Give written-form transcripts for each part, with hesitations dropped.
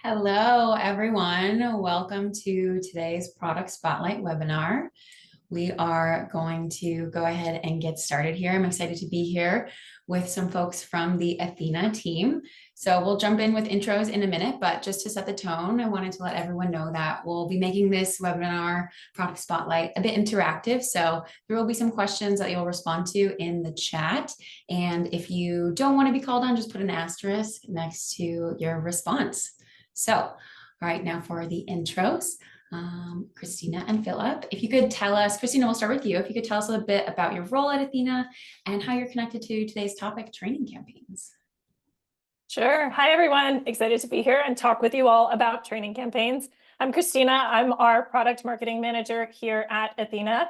Hello, everyone. Welcome to today's Product Spotlight webinar. We are going to go ahead and get started here. I'm excited to be here with some folks from the Ethena team. So we'll jump in with intros in a minute, but just to set the tone, I wanted to let everyone know that we'll be making this webinar Product Spotlight a bit interactive. So there will be some questions that you'll respond to in the chat. And if you don't want to be called on, just put an asterisk next to your response. So, all right, now for the intros. Christina and Philip, if you could tell us, Christina, we'll start with you. If you could tell us a little bit about your role at Ethena and how you're connected to today's topic, training campaigns. Sure. Hi, everyone. Excited to be here and talk with you all about training campaigns. I'm Christina. I'm our product marketing manager here at Ethena.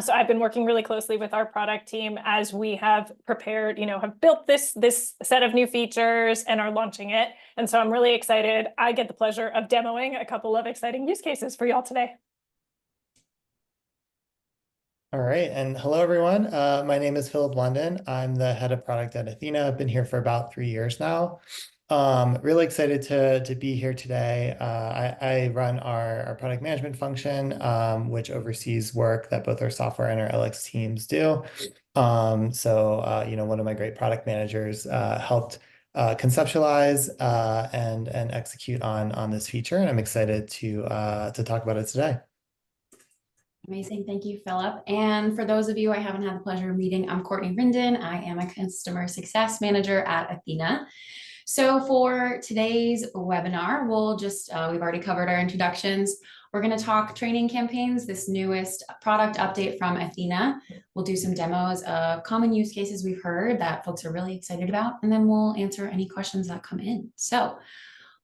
So I've been working really closely with our product team as we have prepared, have built this set of new features and are launching it. And so I'm really excited. I get the pleasure of demoing a couple of exciting use cases for y'all today. All right, and hello everyone. My name is Philip London. I'm the head of product at Ethena. I've been here for about 3 years now. Really excited to be here today. I run our product management function, which oversees work that both our software and our LX teams do. One of my great product managers helped conceptualize and execute on this feature, and I'm excited to talk about it today. Amazing. Thank you, Philip. And for those of you I haven't had the pleasure of meeting, I'm Courtney Rinden. I am a Customer Success Manager at Ethena. So for today's webinar, we've already covered our introductions. We're going to talk training campaigns, this newest product update from Ethena. We'll do some demos of common use cases we've heard that folks are really excited about, and then we'll answer any questions that come in. So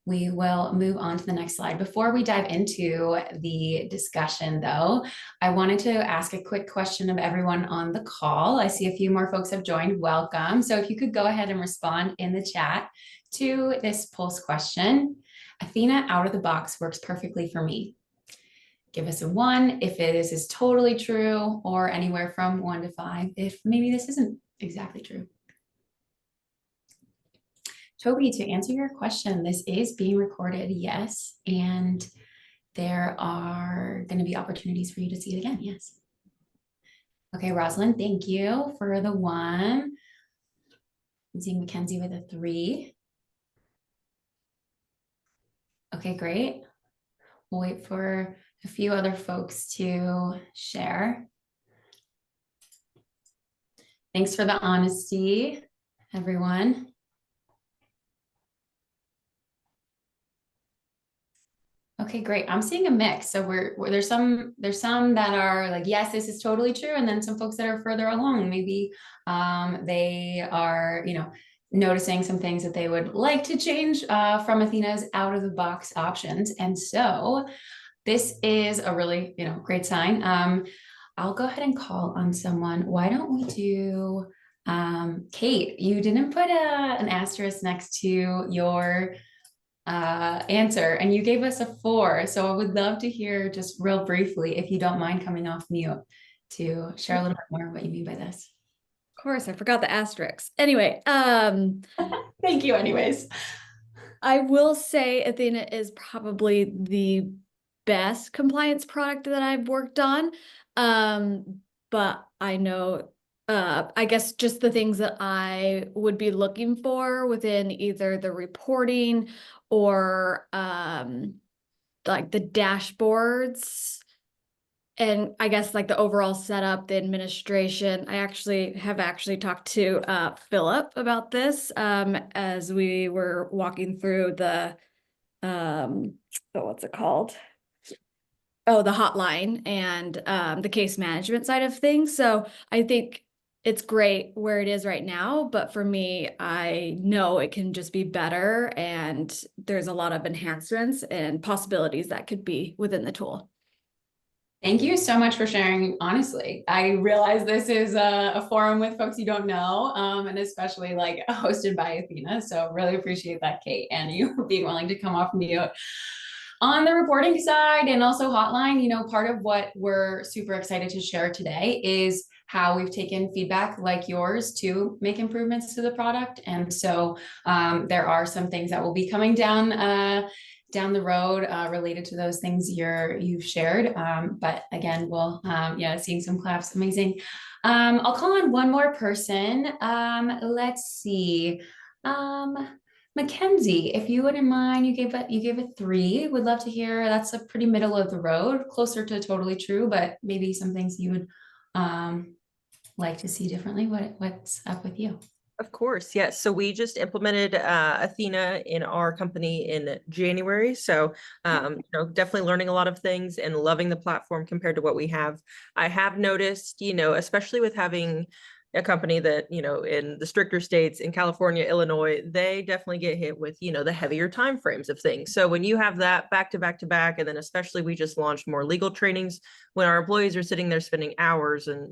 we will move on to the next slide. Before we dive into the discussion, though, I wanted to ask a quick question of everyone on the call. I see a few more folks have joined. Welcome. So if you could go ahead and respond in the chat to this pulse question. Ethena out of the box works perfectly for me. Give us a 1 if this is totally true, or anywhere from 1 to 5 if maybe this isn't exactly true. Toby, to answer your question, this is being recorded, yes, and there are going to be opportunities for you to see it again, yes. Okay, Rosalind, thank you for the 1. I'm seeing Mackenzie with a 3. Okay, great. We'll wait for a few other folks to share. Thanks for the honesty, everyone. Okay, great. I'm seeing a mix. So there's some that are like, yes, this is totally true. And then some folks that are further along, maybe they are, noticing some things that they would like to change from Ethena's out of the box options. And so this is a really, great sign. I'll go ahead and call on someone. Why don't we do Kate? You didn't put an asterisk next to your answer, and you gave us a 4. So I would love to hear just real briefly, if you don't mind coming off mute, to share a little bit more what you mean by this. Of course, I forgot the asterisks. Anyway, thank you anyways. I will say Ethena is probably the best compliance product that I've worked on. But I know, I guess just the things that I would be looking for within either the reporting or like the dashboards, and I guess like the overall setup, the administration. I have talked to Philip about this as we were walking through the what's it called? Oh, the hotline and the case management side of things. So I think it's great where it is right now, but for me, I know it can just be better, and there's a lot of enhancements and possibilities that could be within the tool. Thank you so much for sharing. Honestly, I realize this is a forum with folks you don't know, and especially like hosted by Ethena. So really appreciate that, Kate, and you being willing to come off mute. On the reporting side and also hotline, part of what we're super excited to share today is how we've taken feedback like yours to make improvements to the product. And so there are some things that will be coming down down the road related to those things you've shared. But again, we'll, yeah, seeing some claps, amazing. I'll call on one more person. Let's see. Mackenzie, if you wouldn't mind, you gave a 3. Would love to hear. That's a pretty middle of the road, closer to totally true, but maybe some things you would like to see differently. What's up with you? Of course, yes. So we just implemented Ethena in our company in January. So definitely learning a lot of things and loving the platform compared to what we have. I have noticed, especially with having a company that, in the stricter states in California, Illinois, they definitely get hit with, the heavier timeframes of things. So when you have that back to back to back, and then especially we just launched more legal trainings when our employees are sitting there spending hours and,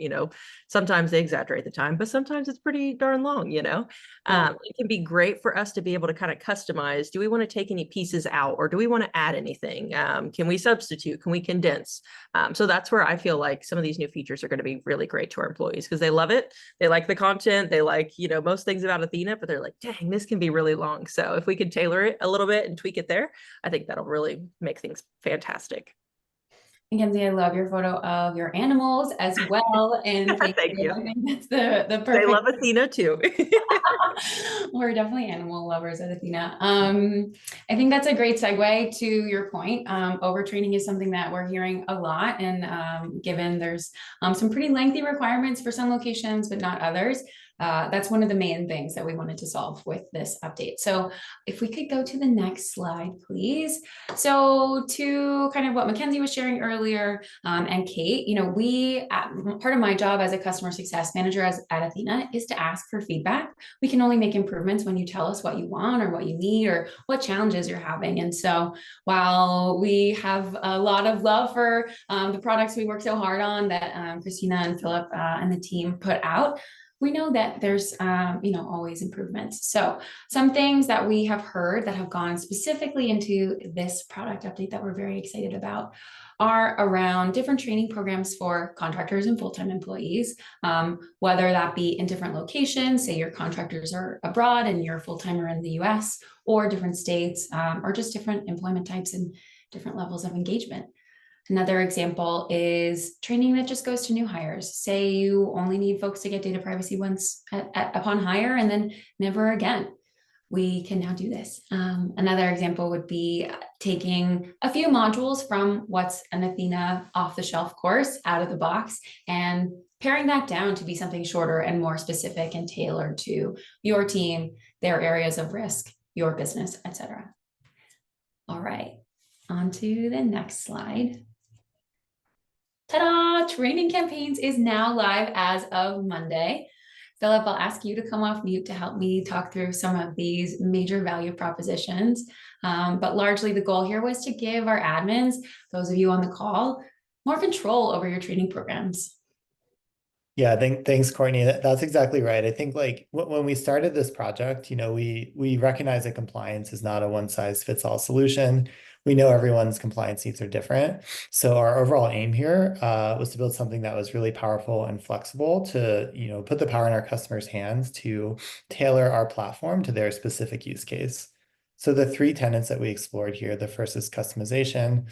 sometimes they exaggerate the time, but sometimes it's pretty darn long, It can be great for us to be able to kind of customize. Do we want to take any pieces out or do we want to add anything? Can we substitute? Can we condense? So that's where I feel like some of these new features are going to be really great to our employees because they love it. They like the content. They like, most things about Ethena, but they're like, dang, this can be really long. So if we could tailor it a little bit and tweak it there, I think that'll really make things fantastic. Mackenzie, I love your photo of your animals as well. And Thank you. I think that's the perfect. They love Ethena too. We're definitely animal lovers at Ethena. I think that's a great segue to your point. Overtraining is something that we're hearing a lot. And given there's some pretty lengthy requirements for some locations, but not others. That's one of the main things that we wanted to solve with this update. So if we could go to the next slide, please. So to kind of what Mackenzie was sharing earlier, and Kate, part of my job as a customer success manager at Ethena is to ask for feedback. We can only make improvements when you tell us what you want or what you need or what challenges you're having. And so while we have a lot of love for the products we work so hard on that Christina and Philip and the team put out, we know that there's, always improvements. So some things that we have heard that have gone specifically into this product update that we're very excited about are around different training programs for contractors and full-time employees, whether that be in different locations, say your contractors are abroad and your full-timer in the US, or different states, or just different employment types and different levels of engagement. Another example is training that just goes to new hires. Say you only need folks to get data privacy once upon hire and then never again. We can now do this. Another example would be taking a few modules from what's an Ethena off-the-shelf course out of the box and paring that down to be something shorter and more specific and tailored to your team, their areas of risk, your business, etc. All right, on to the next slide. Ta-da! Training Campaigns is now live as of Monday. Philip, I'll ask you to come off mute to help me talk through some of these major value propositions. But largely the goal here was to give our admins, those of you on the call, more control over your training programs. Yeah, thanks, Courtney. That's exactly right. I think like when we started this project, we recognize that compliance is not a one-size-fits-all solution. We know everyone's compliance needs are different. So our overall aim here was to build something that was really powerful and flexible to, put the power in our customers' hands to tailor our platform to their specific use case. So the 3 tenets that we explored here, the first is customization,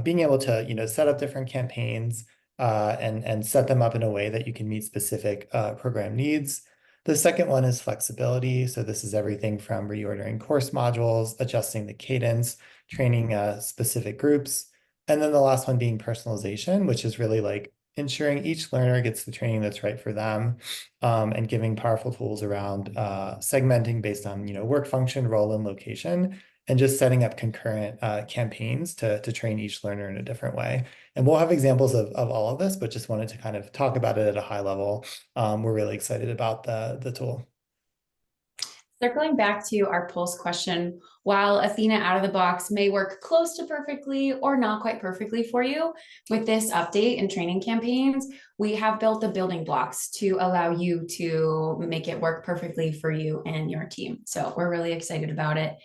being able to, set up different campaigns and set them up in a way that you can meet specific program needs. The second one is flexibility. So this is everything from reordering course modules, adjusting the cadence, training specific groups. And then the last one being personalization, which is really like ensuring each learner gets the training that's right for them, and giving powerful tools around segmenting based on, work function, role, and location, and just setting up concurrent campaigns to train each learner in a different way. And we'll have examples of all of this, but just wanted to kind of talk about it at a high level. We're really excited about the tool. Circling back to our Pulse question, while Ethena out of the box may work close to perfectly or not quite perfectly for you, with this update and training campaigns, we have built the building blocks to allow you to make it work perfectly for you and your team. So we're really excited about it.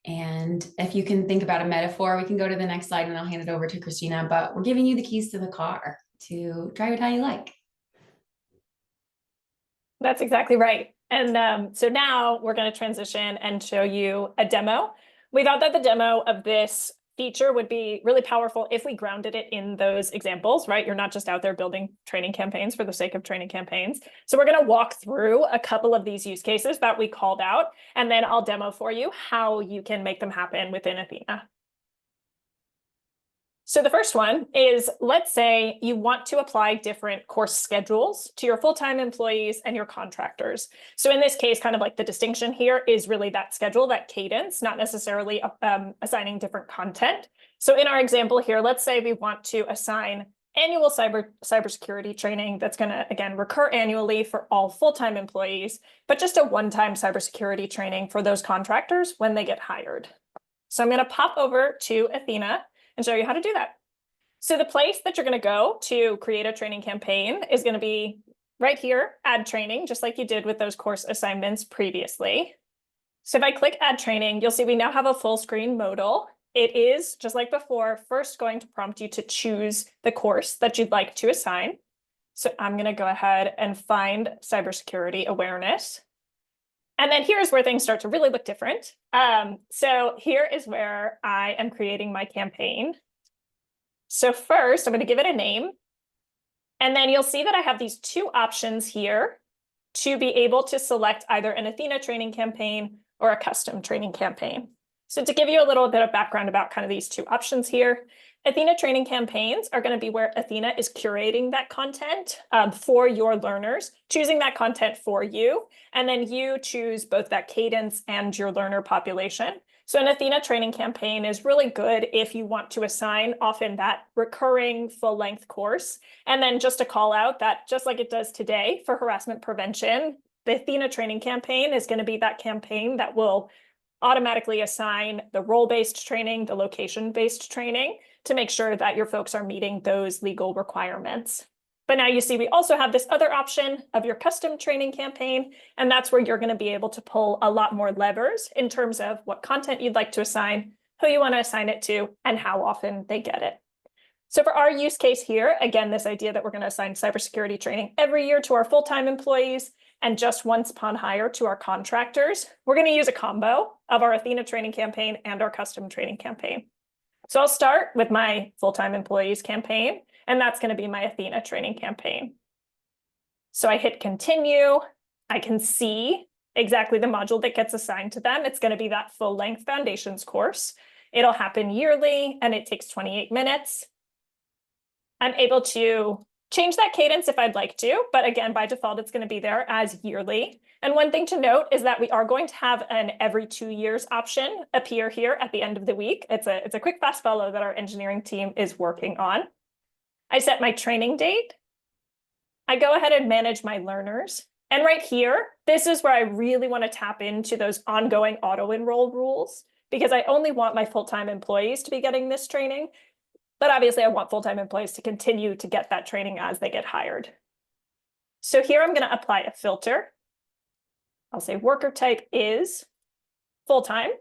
And if you can think about a metaphor, we can go to the next slide and I'll hand it over to Christina, but we're giving you the keys to the car to drive it how you like. That's exactly right. And so now we're going to transition and show you a demo we thought that the demo of this feature would be really powerful if we grounded it in those examples, right? You're not just out there building training campaigns for the sake of training campaigns. So we're going to walk through a couple of these use cases that we called out, and then I'll demo for you how you can make them happen within Ethena. So the first one is, let's say you want to apply different course schedules to your full-time employees and your contractors. So in this case, kind of like the distinction here is really that schedule, that cadence, not necessarily assigning different content. So in our example here, let's say we want to assign annual cybersecurity training that's going to, again, recur annually for all full-time employees, but just a one-time cybersecurity training for those contractors when they get hired. So I'm going to pop over to Ethena and show you how to do that. So the place that you're going to go to create a training campaign is going to be right here, add training, just like you did with those course assignments previously. So if I click add training, you'll see we now have a full screen modal. It is, just like before, first going to prompt you to choose the course that you'd like to assign. So I'm going to go ahead and find cybersecurity awareness. And then here's where things start to really look different. So here is where I am creating my campaign. So first, I'm going to give it a name. And then you'll see that I have these two options here to be able to select either an Ethena training campaign or a custom training campaign. So to give you a little bit of background about kind of these two options here, Ethena training campaigns are going to be where Ethena is curating that content for your learners, choosing that content for you, and then you choose both that cadence and your learner population. So an Ethena training campaign is really good if you want to assign often that recurring full-length course. And then just to call out that just like it does today for harassment prevention, the Ethena training campaign is going to be that campaign that will automatically assign the role-based training, the location-based training, to make sure that your folks are meeting those legal requirements. But now you see we also have this other option of your custom training campaign, and that's where you're going to be able to pull a lot more levers in terms of what content you'd like to assign, who you want to assign it to, and how often they get it. So for our use case here, again, this idea that we're going to assign cybersecurity training every year to our full-time employees and just once upon hire to our contractors, we're going to use a combo of our Ethena training campaign and our custom training campaign. So I'll start with my full-time employees campaign, and that's going to be my Ethena training campaign. So I hit continue. I can see exactly the module that gets assigned to them. It's going to be that full-length foundations course. It'll happen yearly, and it takes 28 minutes. I'm able to change that cadence if I'd like to, but again, by default, it's going to be there as yearly. And one thing to note is that we are going to have an every 2 years option appear here at the end of the week. It's a quick fast follow that our engineering team is working on. I set my training date. I go ahead and manage my learners. And right here, this is where I really want to tap into those ongoing auto-enroll rules, because I only want my full-time employees to be getting this training. But obviously, I want full-time employees to continue to get that training as they get hired. So here I'm going to apply a filter. I'll say worker type is full-time.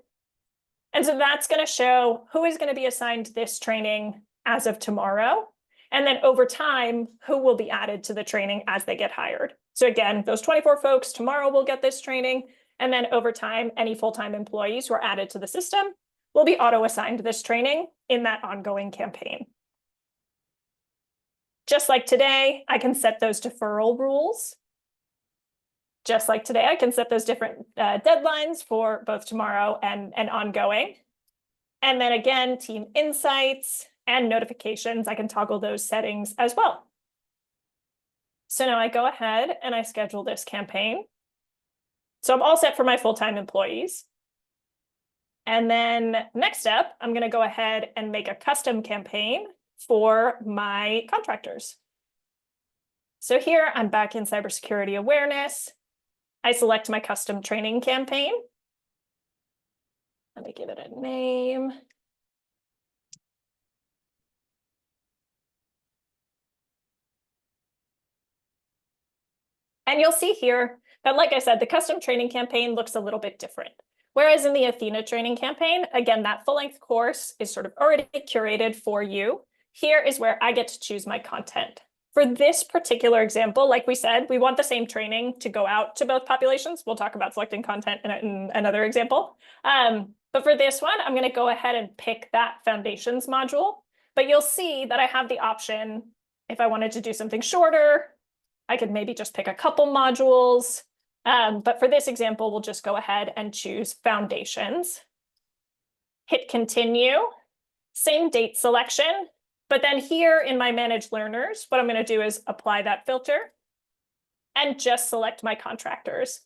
And so that's going to show who is going to be assigned this training as of tomorrow. And then over time, who will be added to the training as they get hired. So again, those 24 folks tomorrow will get this training. And then over time, any full-time employees who are added to the system will be auto-assigned this training in that ongoing campaign. Just like today, I can set those deferral rules. Just like today, I can set those different deadlines for both tomorrow and ongoing. And then again, team insights and notifications, I can toggle those settings as well. So now I go ahead and I schedule this campaign. So I'm all set for my full-time employees. And then next step, I'm going to go ahead and make a custom campaign for my contractors. So here I'm back in cybersecurity awareness. I select my custom training campaign. Let me give it a name. And you'll see here that, like I said, the custom training campaign looks a little bit different. Whereas in the Ethena training campaign, again, that full-length course is sort of already curated for you. Here is where I get to choose my content. For this particular example, like we said, we want the same training to go out to both populations. We'll talk about selecting content in another example. But for this one, I'm going to go ahead and pick that foundations module. But you'll see that I have the option, if I wanted to do something shorter, I could maybe just pick a couple modules. But for this example, we'll just go ahead and choose foundations. Hit continue, same date selection. But then here in my manage learners, what I'm going to do is apply that filter and just select my contractors.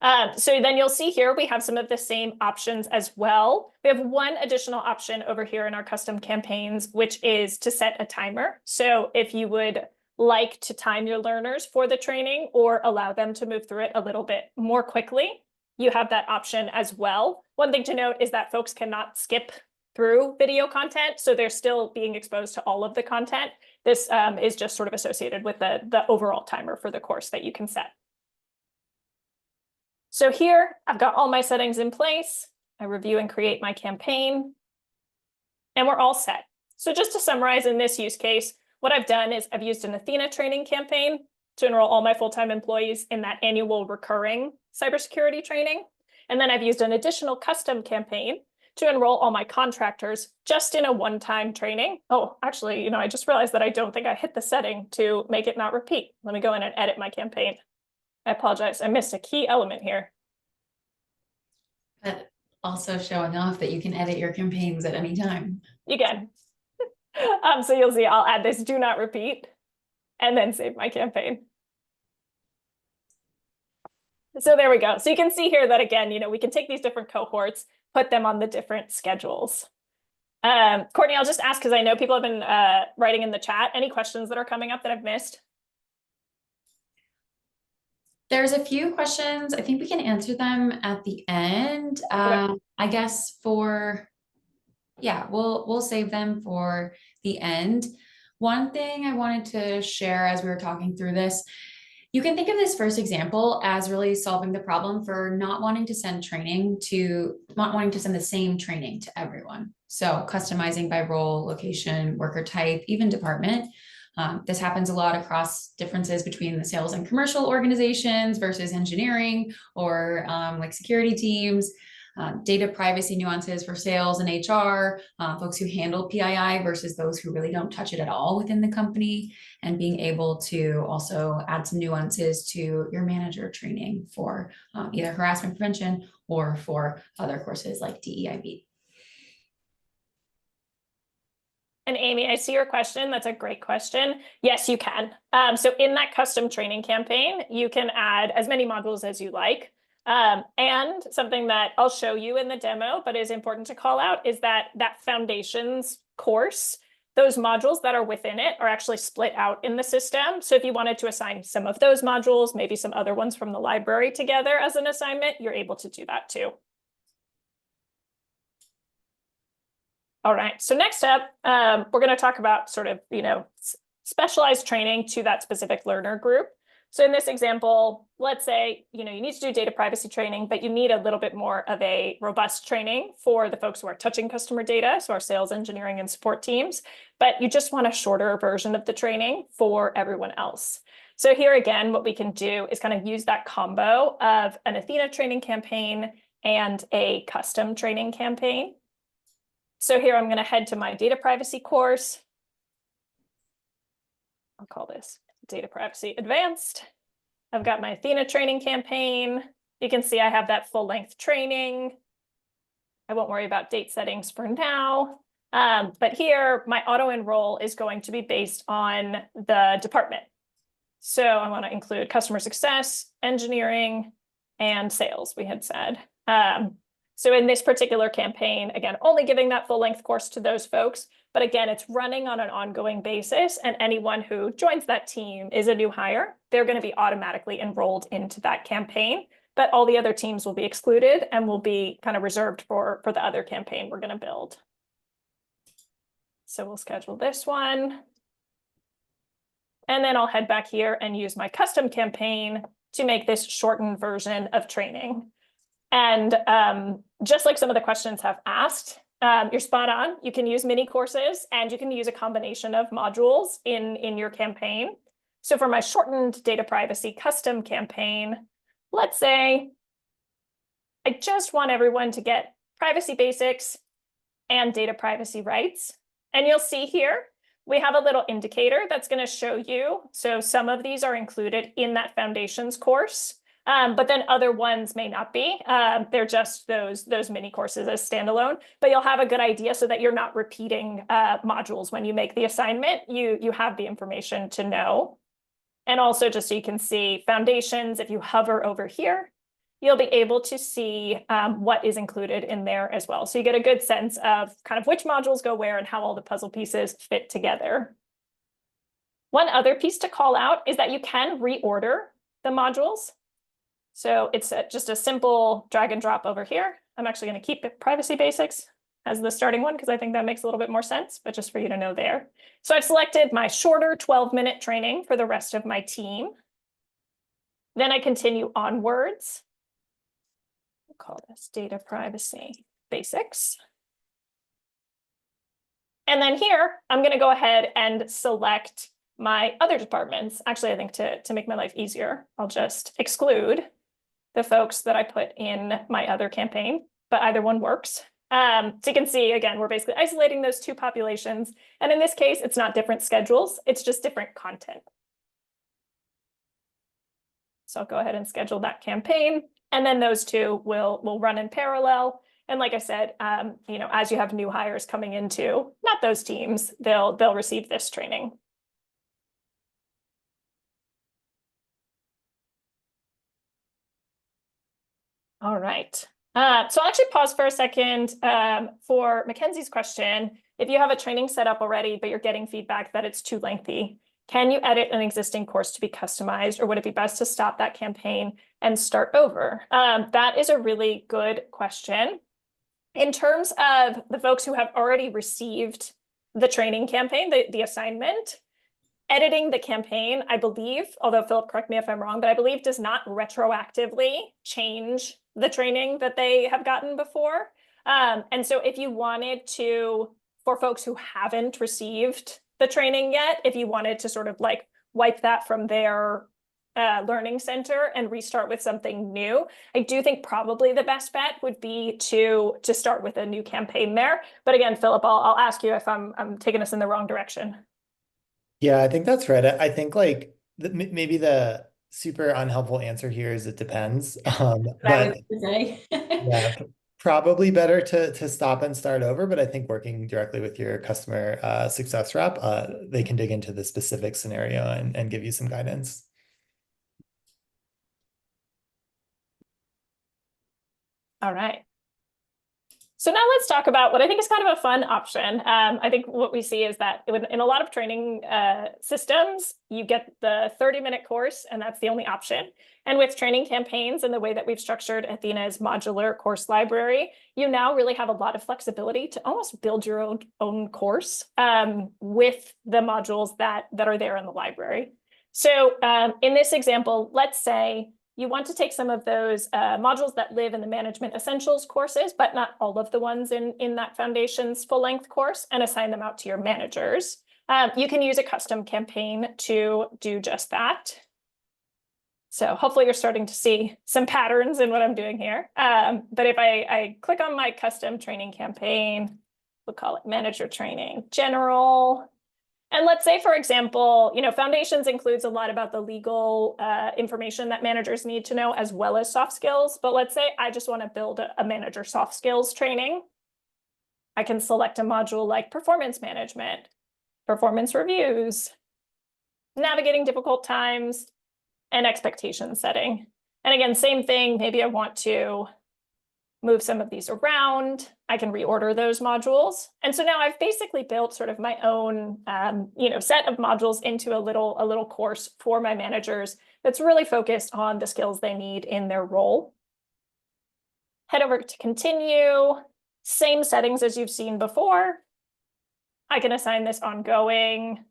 So then you'll see here we have some of the same options as well. We have one additional option over here in our custom campaigns, which is to set a timer. So if you would like to time your learners for the training or allow them to move through it a little bit more quickly, you have that option as well. One thing to note is that folks cannot skip through video content, so they're still being exposed to all of the content. This is just sort of associated with the overall timer for the course that you can set. So here, I've got all my settings in place. I review and create my campaign, and we're all set. So just to summarize in this use case, what I've done is I've used an Ethena training campaign to enroll all my full-time employees in that annual recurring cybersecurity training. And then I've used an additional custom campaign to enroll all my contractors just in a one-time training. Oh, actually, I just realized that I don't think I hit the setting to make it not repeat. Let me go in and edit my campaign. I apologize. I missed a key element here. But also showing off that you can edit your campaigns at any time. You can. So you'll see I'll add this do not repeat and then save my campaign. So there we go. So you can see here that again, we can take these different cohorts, put them on the different schedules. Courtney, I'll just ask because I know people have been writing in the chat. Any questions that are coming up that I've missed? There's a few questions. I think we can answer them at the end. Okay. I guess we'll save them for the end. One thing I wanted to share as we were talking through this, you can think of this first example as really solving the problem for not wanting to send the same training to everyone. So customizing by role, location, worker type, even department. This happens a lot across differences between the sales and commercial organizations versus engineering or like security teams, data privacy nuances for sales and HR, folks who handle PII versus those who really don't touch it at all within the company, and being able to also add some nuances to your manager training for either harassment prevention or for other courses like DEIB. And Amy, I see your question. That's a great question. Yes, you can. So in that custom training campaign, you can add as many modules as you like. And something that I'll show you in the demo, but is important to call out, is that foundations course, those modules that are within it are actually split out in the system. So if you wanted to assign some of those modules, maybe some other ones from the library together as an assignment, you're able to do that too. All right, so next up, we're going to talk about sort of, specialized training to that specific learner group. So in this example, let's say, you need to do data privacy training, but you need a little bit more of a robust training for the folks who are touching customer data, so our sales, engineering, and support teams, but you just want a shorter version of the training for everyone else. So here again, what we can do is kind of use that combo of an Ethena training campaign and a custom training campaign. So here I'm going to head to my data privacy course. I'll call this Data Privacy Advanced. I've got my Ethena training campaign. You can see I have that full length training. I won't worry about date settings for now. But here my auto enroll is going to be based on the department. So I want to include customer success, engineering, and sales, we had said. So in this particular campaign, again, only giving that full length course to those folks, but again, it's running on an ongoing basis, and anyone who joins that team is a new hire. They're going to be automatically enrolled into that campaign, but all the other teams will be excluded and will be kind of reserved for the other campaign we're going to build. So we'll schedule this one. And then I'll head back here and use my custom campaign to make this shortened version of training. And just like some of the questions have asked, you're spot on. You can use mini courses and you can use a combination of modules in your campaign. So for my shortened data privacy custom campaign, let's say I just want everyone to get privacy basics and data privacy rights. And you'll see here, we have a little indicator that's going to show you. So some of these are included in that foundations course, but then other ones may not be. They're just those mini courses as standalone, but you'll have a good idea so that you're not repeating modules when you make the assignment. You have the information to know. And also just so you can see foundations, if you hover over here, you'll be able to see what is included in there as well. So you get a good sense of kind of which modules go where and how all the puzzle pieces fit together. One other piece to call out is that you can reorder the modules. So it's just a simple drag and drop over here. I'm actually going to keep it privacy basics as the starting one because I think that makes a little bit more sense, but just for you to know there. So I've selected my shorter 12-minute training for the rest of my team. Then I continue onwards. We'll call this data privacy basics. And then here, I'm going to go ahead and select my other departments. Actually, I think to make my life easier, I'll just exclude the folks that I put in my other campaign, but either one works. So you can see, again, we're basically isolating those two populations. And in this case, it's not different schedules, it's just different content. So I'll go ahead and schedule that campaign. And then those two will run in parallel. And like I said, as you have new hires coming into, not those teams, they'll receive this training. All right. So I'll actually pause for a second for Mackenzie's question. If you have a training set up already, but you're getting feedback that it's too lengthy, can you edit an existing course to be customized, or would it be best to stop that campaign and start over? That is a really good question. In terms of the folks who have already received the training campaign, the assignment, editing the campaign, I believe, although Philip, correct me if I'm wrong, but I believe does not retroactively change the training that they have gotten before. And so if you wanted to, for folks who haven't received the training yet, if you wanted to sort of like wipe that from their learning center and restart with something new, I do think probably the best bet would be to start with a new campaign there. But again, Philip, I'll ask you if I'm taking us in the wrong direction. Yeah, I think that's right. I think like maybe the super unhelpful answer here is it depends. But yeah, probably better to stop and start over. But I think working directly with your customer success rep, they can dig into the specific scenario and give you some guidance. All right. So now let's talk about what I think is kind of a fun option. I think what we see is that in a lot of training systems, you get the 30-minute course, and that's the only option. And with training campaigns and the way that we've structured Athena's modular course library, you now really have a lot of flexibility to almost build your own course with the modules that are there in the library. So in this example, let's say you want to take some of those modules that live in the Management Essentials courses, but not all of the ones in that Foundations full-length course, and assign them out to your managers. You can use a custom campaign to do just that. So hopefully you're starting to see some patterns in what I'm doing here. But if I click on my custom training campaign, we'll call it Manager Training General. And let's say, for example, Foundations includes a lot about the legal information that managers need to know, as well as soft skills. But let's say I just want to build a manager soft skills training. I can select a module like performance management, performance reviews, navigating difficult times, and expectation setting. And again, same thing. Maybe I want to move some of these around. I can reorder those modules. And so now I've basically built sort of my own set of modules into a little course for my managers that's really focused on the skills they need in their role. Head over to continue. Same settings as you've seen before. I can assign this ongoing.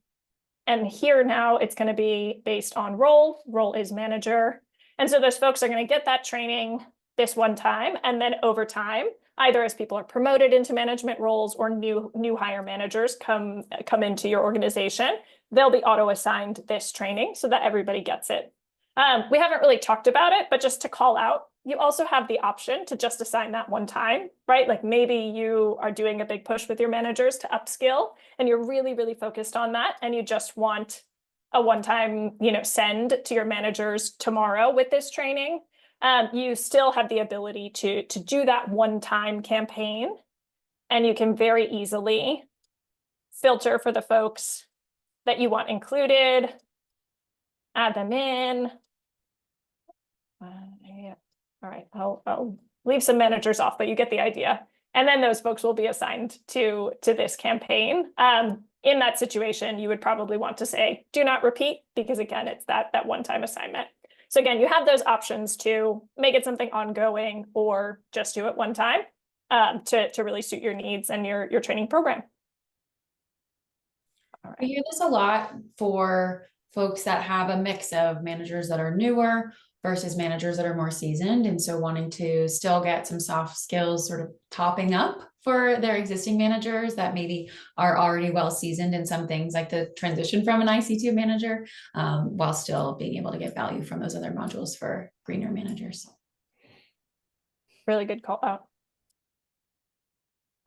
And here now it's going to be based on role. Role is manager. And so those folks are going to get that training this one time, and then over time, either as people are promoted into management roles or new hire managers come into your organization, they'll be auto-assigned this training so that everybody gets it. We haven't really talked about it, but just to call out, you also have the option to just assign that one time, right? Like maybe you are doing a big push with your managers to upskill and you're really, really focused on that. And you just want a one-time, send to your managers tomorrow with this training. You still have the ability to do that one-time campaign, and you can very easily filter for the folks that you want included, add them in. Yeah. All right, I'll leave some managers off, but you get the idea. And then those folks will be assigned to this campaign. In that situation, you would probably want to say, do not repeat, because again, it's that one-time assignment. So again, you have those options to make it something ongoing or just do it one time to really suit your needs and your training program. All We right. hear this a lot for folks that have a mix of managers that are newer versus managers that are more seasoned. And so wanting to still get some soft skills sort of topping up for their existing managers that maybe are already well seasoned in some things like the transition from an IC2 manager, while still being able to get value from those other modules for greener managers. Really good call out.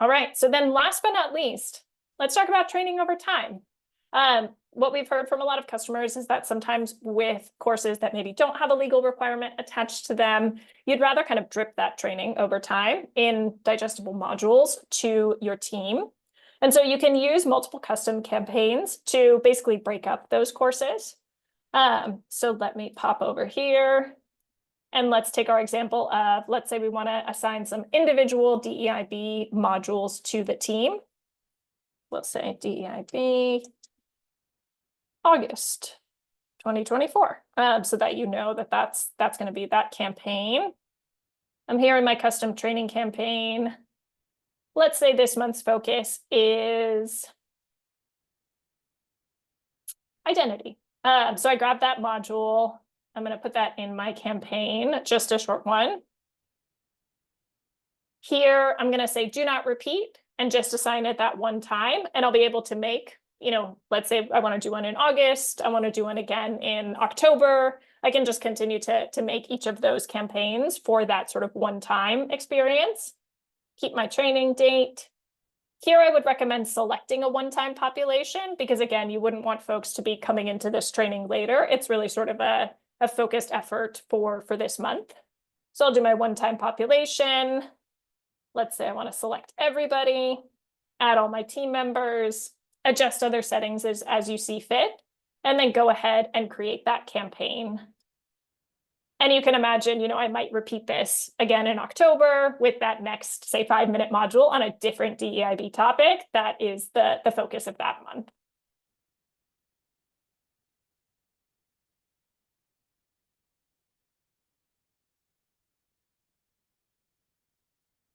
All right, so then last but not least, let's talk about training over time. What we've heard from a lot of customers is that sometimes with courses that maybe don't have a legal requirement attached to them, you'd rather kind of drip that training over time in digestible modules to your team. And so you can use multiple custom campaigns to basically break up those courses. So let me pop over here. And let's take our example of, let's say we want to assign some individual DEIB modules to the team. Let's say DEIB August 2024, so that you know that that's going to be that campaign. I'm here in my custom training campaign. Let's say this month's focus is identity. So I grab that module. I'm going to put that in my campaign, just a short one. Here, I'm going to say do not repeat and just assign it that one time, and I'll be able to make, let's say I want to do one in August, I want to do one again in October. I can just continue to make each of those campaigns for that sort of one-time experience. Keep my training date. Here, I would recommend selecting a one-time population because, again, you wouldn't want folks to be coming into this training later. It's really sort of a focused effort for this month. So I'll do my one-time population. Let's say I want to select everybody, add all my team members, adjust other settings as you see fit, and then go ahead and create that campaign. And you can imagine, I might repeat this again in October with that next, say, 5-minute module on a different DEIB topic that is the focus of that month.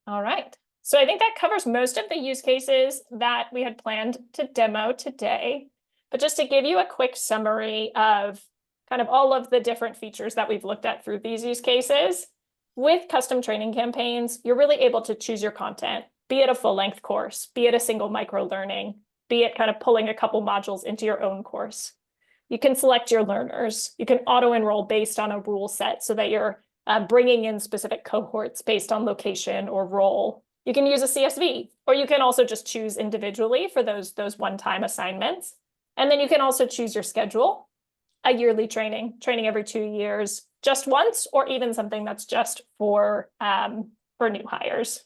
All right, so I think that covers most of the use cases that we had planned to demo today. But just to give you a quick summary of kind of all of the different features that we've looked at through these use cases, with custom training campaigns, you're really able to choose your content, be it a full-length course, be it a single micro-learning, be it kind of pulling a couple modules into your own course. You can select your learners. You can auto-enroll based on a rule set so that you're bringing in specific cohorts based on location or role. You can use a CSV, or you can also just choose individually for those one-time assignments. And then you can also choose your schedule, a yearly training every 2 years, just once, or even something that's just for new hires.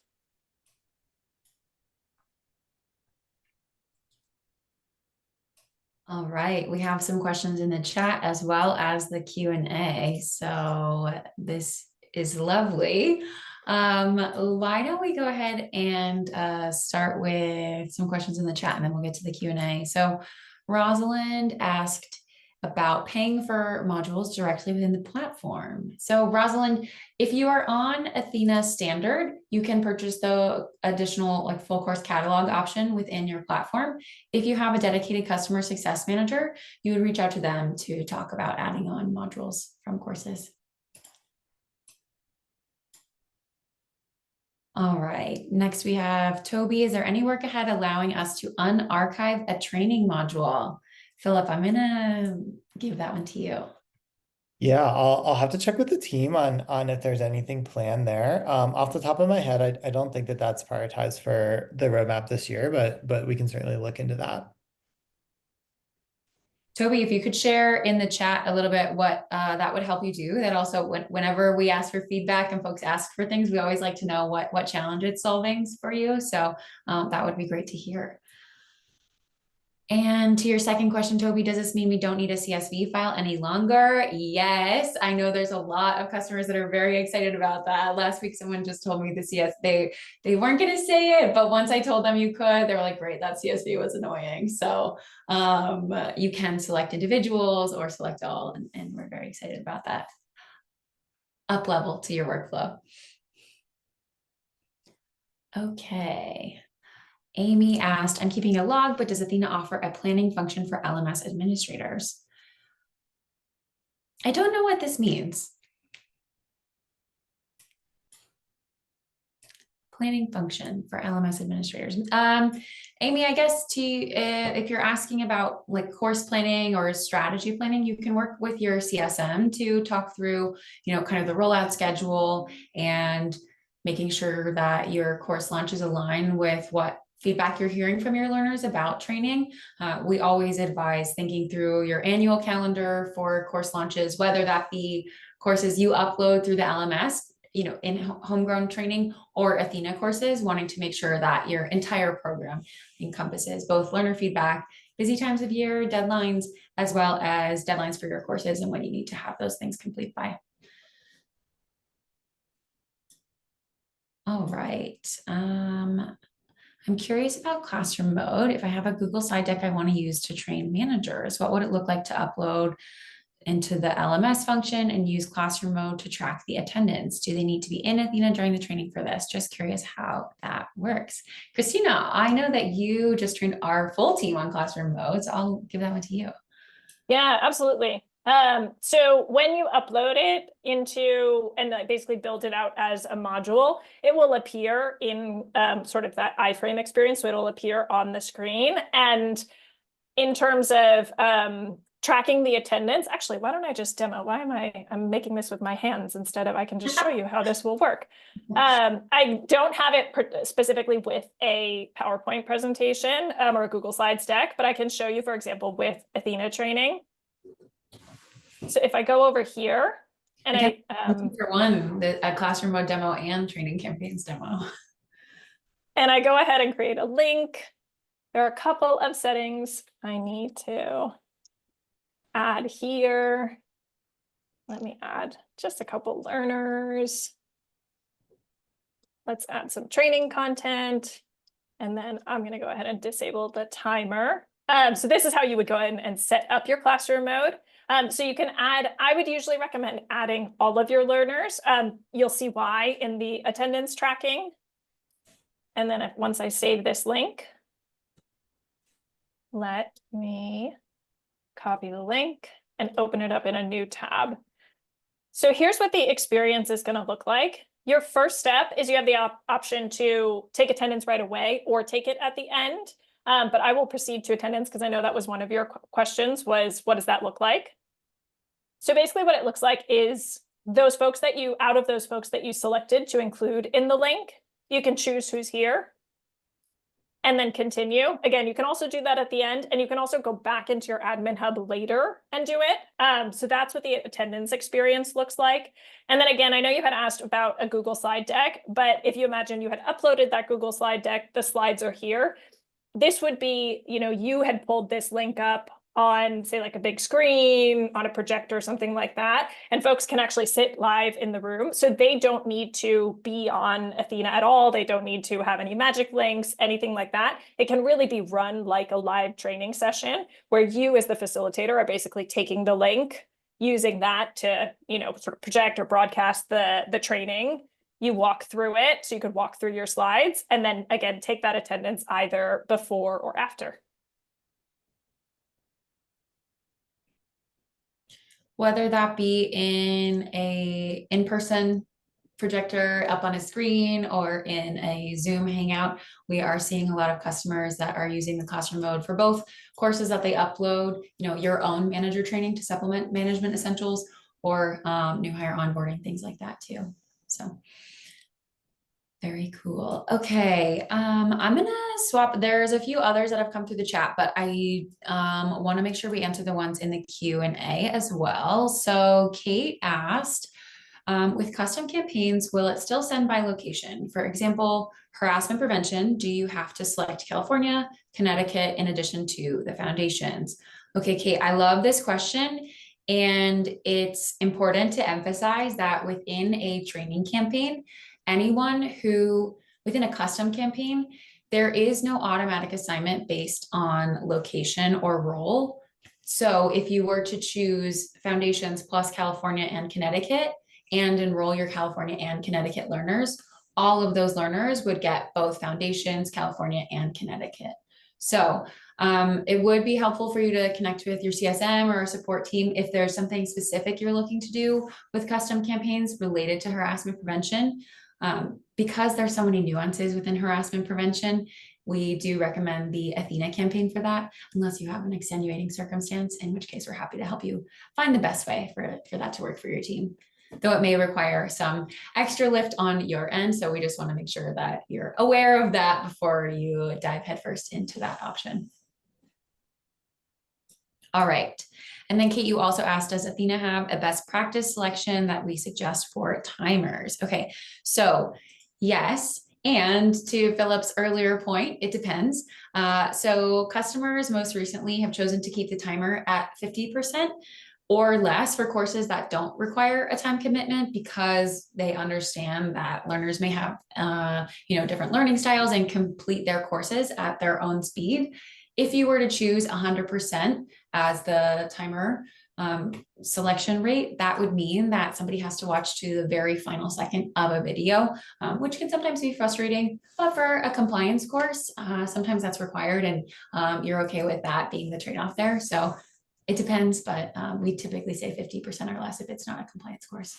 All right, we have some questions in the chat as well as the Q&A. So this is lovely. Why don't we go ahead and start with some questions in the chat, and then we'll get to the Q&A. So Rosalind asked about paying for modules directly within the platform. So Rosalind, if you are on Ethena Standard, you can purchase the additional full course catalog option within your platform. If you have a dedicated customer success manager, you would reach out to them to talk about adding on modules from courses. All right, next we have Toby. Is there any work ahead allowing us to unarchive a training module? Philip, I'm gonna give that one to you. Yeah, I'll have to check with the team on if there's anything planned there. Off the top of my head, I don't think that that's prioritized for the roadmap this year, but we can certainly look into that. Toby, if you could share in the chat a little bit what that would help you do. That also, whenever we ask for feedback and folks ask for things, we always like to know what challenge it's solving for you. So that would be great to hear. And to your second question, Toby, does this mean we don't need a CSV file any longer? Yes, I know there's a lot of customers that are very excited about that. Last week, someone just told me they weren't going to say it, but once I told them you could, they were like, great, that CSV was annoying. So you can select individuals or select all, and we're very excited about that. Up level to your workflow. Okay. Amy asked, I'm keeping a log, but does Ethena offer a planning function for LMS administrators? I don't know what this means. Planning function for LMS administrators. Amy, I guess if you're asking about like course planning or strategy planning, you can work with your CSM to talk through, kind of the rollout schedule and making sure that your course launches align with what feedback you're hearing from your learners about training. We always advise thinking through your annual calendar for course launches, whether that be courses you upload through the LMS, in homegrown training, or Ethena courses, wanting to make sure that your entire program encompasses both learner feedback, busy times of year, deadlines, as well as deadlines for your courses and when you need to have those things complete by. All right. I'm curious about classroom mode. If I have a Google slide deck I want to use to train managers, what would it look like to upload into the LMS function and use classroom mode to track the attendance? Do they need to be in Ethena during the training for this? Just curious how that works. Christina, I know that you just trained our full team on classroom mode, so I'll give that one to you. Yeah, absolutely. So when you upload it into and basically build it out as a module, it will appear in sort of that iframe experience. So it'll appear on the screen. And in terms of tracking the attendance, actually, why don't I just demo? I'm making this with my hands instead of, I can just show you how this will work. I don't have it specifically with a PowerPoint presentation or a Google Slides deck, but I can show you, for example, with Ethena training. So if I go over here and for one, a classroom mode demo and training campaigns demo. And I go ahead and create a link. There are a couple of settings I need to add here. Let me add just a couple learners. Let's add some training content. And then I'm going to go ahead and disable the timer. So this is how you would go ahead and set up your classroom mode. So you can add, I would usually recommend adding all of your learners. You'll see why in the attendance tracking. And then once I save this link, let me copy the link and open it up in a new tab. So here's what the experience is going to look like. Your first step is you have the option to take attendance right away or take it at the end. But I will proceed to attendance because I know that was one of your questions was, what does that look like? So basically what it looks like is those folks that you, out of those folks that you selected to include in the link, you can choose who's here and then continue. Again, you can also do that at the end, and you can also go back into your admin hub later and do it. So that's what the attendance experience looks like. And then again, I know you had asked about a Google slide deck, but if you imagine you had uploaded that Google slide deck, the slides are here. This would be, you had pulled this link up on, say, like a big screen, on a projector or something like that, and folks can actually sit live in the room. So they don't need to be on Ethena at all. They don't need to have any magic links, anything like that. It can really be run like a live training session where you as the facilitator are basically taking the link, using that to, sort of project or broadcast the training. You walk through it, so you could walk through your slides, and then again, take that attendance either before or after. Whether that be in a in-person projector up on a screen or in a Zoom hangout, we are seeing a lot of customers that are using the classroom mode for both courses that they upload, your own manager training to supplement management essentials, or new hire onboarding, things like that too. So very cool. Okay, I'm gonna swap. There's a few others that have come through the chat, but I want to make sure we answer the ones in the Q&A as well. So Kate asked, with custom campaigns, will it still send by location? For example, harassment prevention, do you have to select California, Connecticut, in addition to the foundations? Okay, Kate, I love this question. And it's important to emphasize that within a training campaign, anyone who, within a custom campaign, there is no automatic assignment based on location or role. So if you were to choose foundations plus California and Connecticut and enroll your California and Connecticut learners, all of those learners would get both foundations, California, and Connecticut. So it would be helpful for you to connect with your CSM or support team if there's something specific you're looking to do with custom campaigns related to harassment prevention. Because there's so many nuances within harassment prevention, we do recommend the Ethena campaign for that, unless you have an extenuating circumstance, in which case we're happy to help you find the best way for that to work for your team. Though it may require some extra lift on your end. So we just want to make sure that you're aware of that before you dive headfirst into that option. All right. And then Kate, you also asked, does Ethena have a best practice selection that we suggest for timers? Okay, so yes. And to Philip's earlier point, it depends. So customers most recently have chosen to keep the timer at 50% or less for courses that don't require a time commitment, because they understand that learners may have different learning styles and complete their courses at their own speed. If you were to choose 100% as the timer selection rate, that would mean that somebody has to watch to the very final second of a video, which can sometimes be frustrating. But for a compliance course, sometimes that's required, and you're okay with that being the trade-off there. So it depends, but we typically say 50% or less if it's not a compliance course.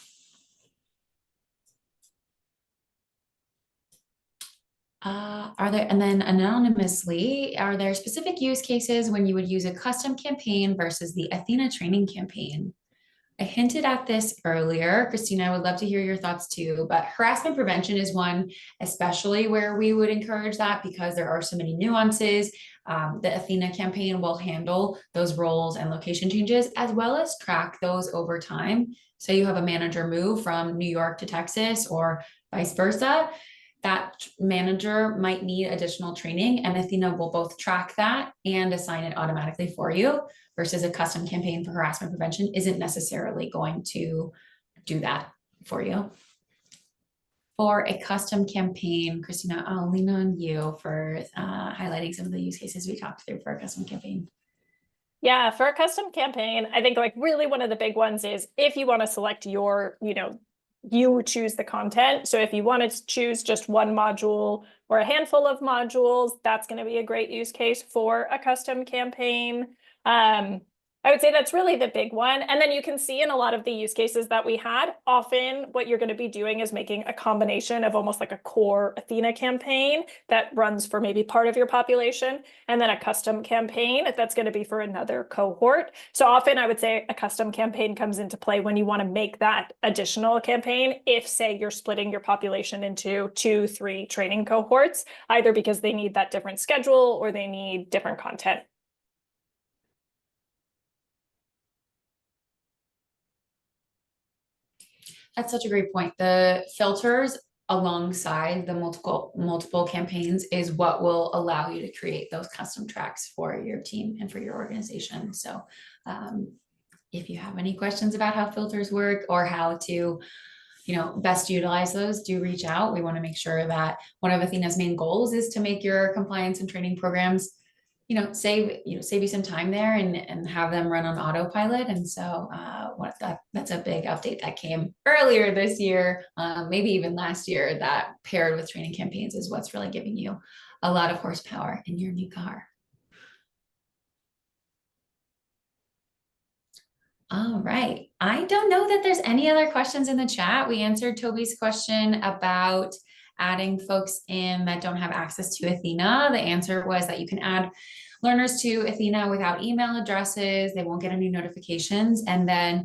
And then anonymously, are there specific use cases when you would use a custom campaign versus the Ethena training campaign? I hinted at this earlier. Christina, I would love to hear your thoughts too, but harassment prevention is one, especially where we would encourage that because there are so many nuances. The Ethena campaign will handle those roles and location changes, as well as track those over time. So you have a manager move from New York to Texas or vice versa. That manager might need additional training, and Ethena will both track that and assign it automatically for you, versus a custom campaign for harassment prevention isn't necessarily going to do that for you. For a custom campaign, Christina, I'll lean on you for highlighting some of the use cases we talked through for a custom campaign. Yeah, for a custom campaign, I think really one of the big ones is if you want to select your, you choose the content. So if you wanted to choose just one module or a handful of modules, that's going to be a great use case for a custom campaign. I would say that's really the big one. And then you can see in a lot of the use cases that we had, often what you're going to be doing is making a combination of almost like a core Ethena campaign that runs for maybe part of your population, and then a custom campaign that's going to be for another cohort. So often I would say a custom campaign comes into play when you want to make that additional campaign, if say you're splitting your population into 2-3 training cohorts, either because they need that different schedule or they need different content. That's such a great point. The filters alongside the multiple campaigns is what will allow you to create those custom tracks for your team and for your organization. So if you have any questions about how filters work or how to best utilize those, do reach out. We want to make sure that one of Athena's main goals is to make your compliance and training programs save you some time there and have them run on autopilot. And so that's a big update that came earlier this year, maybe even last year, that paired with training campaigns is what's really giving you a lot of horsepower in your new car. All right. I don't know that there's any other questions in the chat. We answered Toby's question about adding folks in that don't have access to Ethena. The answer was that you can add learners to Ethena without email addresses. They won't get any notifications. And then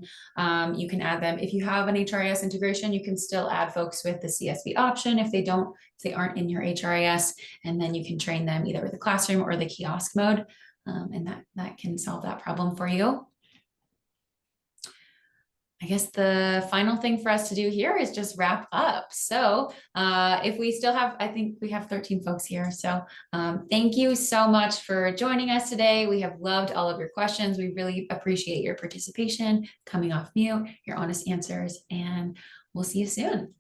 you can add them. If you have an HRIS integration, you can still add folks with the CSV option if they aren't in your HRIS, and then you can train them either with the classroom or the kiosk mode. And that can solve that problem for you. I guess the final thing for us to do here is just wrap up. So if we still have, I think we have 13 folks here. So thank you so much for joining us today. We have loved all of your questions. We really appreciate your participation, coming off mute, your honest answers, and we'll see you soon.